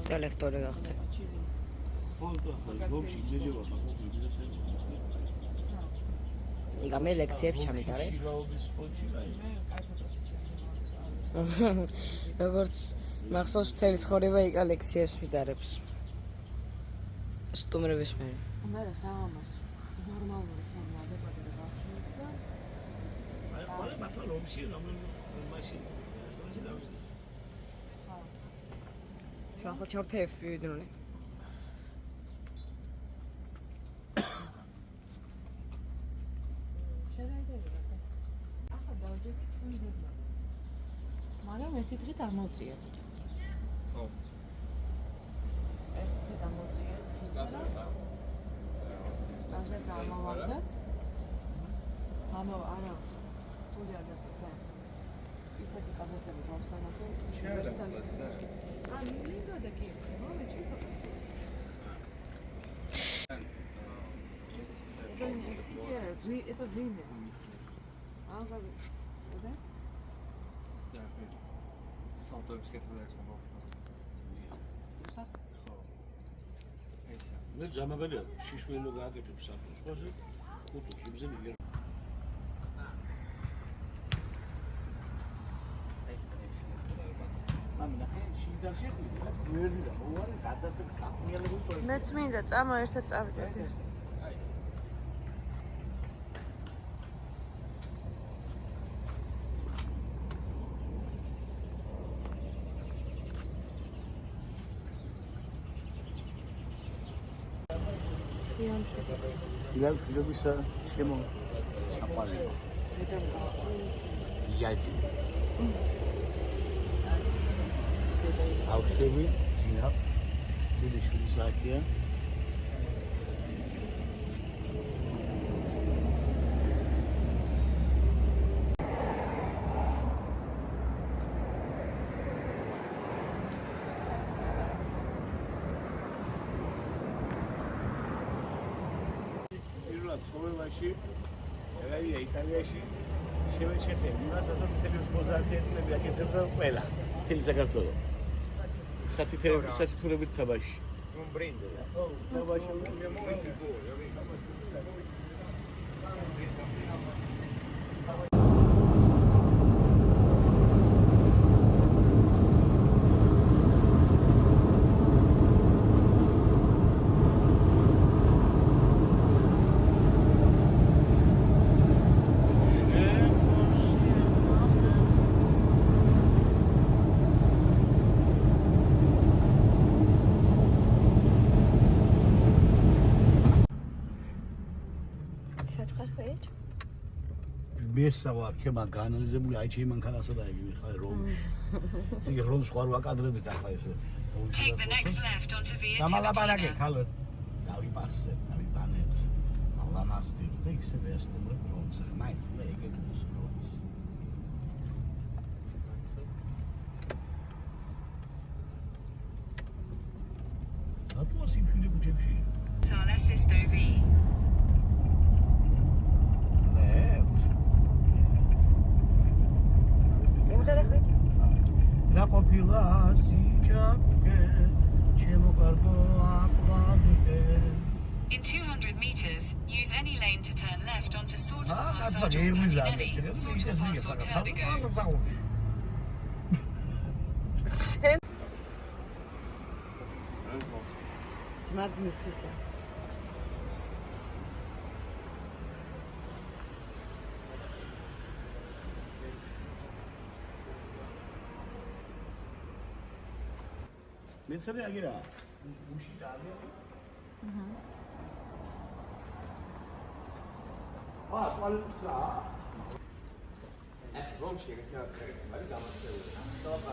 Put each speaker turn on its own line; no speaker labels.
დელექტორი გახდა. იგა მე ლექციებს ჩამიტარე. როგორც მახსოვს მთელი ცხოვრება იგა ლექციებს მიტარებს. სტუმრების მე.
მე რა სამას ნორმალური სამადებად გავხსნით და
აი მართლა რომში მაშინ ასწავლე დავიზნე.
შეხო ჩორთეები ვიდრონი.
შეიძლება ახლა დავჯერდით ჩვენ დებმა. მაგრამ ერთი დღით არ მოვწიეთ.
ხო.
ერთი დღით არ მოვწიეთ. ასე გამოვარდა. არა. თული არ დასწდა. ისეთი კაზეთები გვაქვს თანახე.
შეერცალდა.
მინდა და კი, მე ჩიქო. Это время. Ага. Да?
Да, სალტოებს კეთილებს მომხდარა.
Უსახ.
ხო. ესა.
მე ზამაგალია შიშველი გააკეთებ საფოს ხოზე. კუტუს იმზე მიგერ. მამინა, შინდარ შეხვიდე და გვერდი და მოუარი გადასებ კაპნიალები თორე.
მეც მინდა წამო ერთად წავიდეთ.
Hilal filobisa შემო საყვარელი. იაჯი. ავშევი ძინავს. ძილიშვილი საათია. ცხოვრებაში ეგარია იტალიაში შევეჩეხები იმას ասած მთელი 91 წლები აკეთებდა ყველა მთელი საქართველო სათითურებით თაბაში მომბრინდა ო თაბაში მესავა ქემა განალიზებული აი ჩემ მანქანასა და იგი ხარ რომში. ციგ რომს ხარ ვაკადრებით ახლა ესე.
Take the next left onto Via
დამალაპარაკე ხალოდ. დავიპარსებ, დავიბანეთ. ალამასტით და ისე ვესტუმრებ რომს. ხმაიც მე ეგეთს რომს. ატუა სიმშვიდე ბუჩებში.
Sala Sisto V.
რა ყოფილა სიჯაკე ჩემო კარგო აკვადიკე
In 200 meters, use any lane to turn left onto Sorto Passage or Patinelli, Sorto Pass or Turbigo.
ძმისთვისა.
მეცადე აგერა უში დაალია
რომში ეგეთი რაღაც ხერხი არის ამასწრებელი.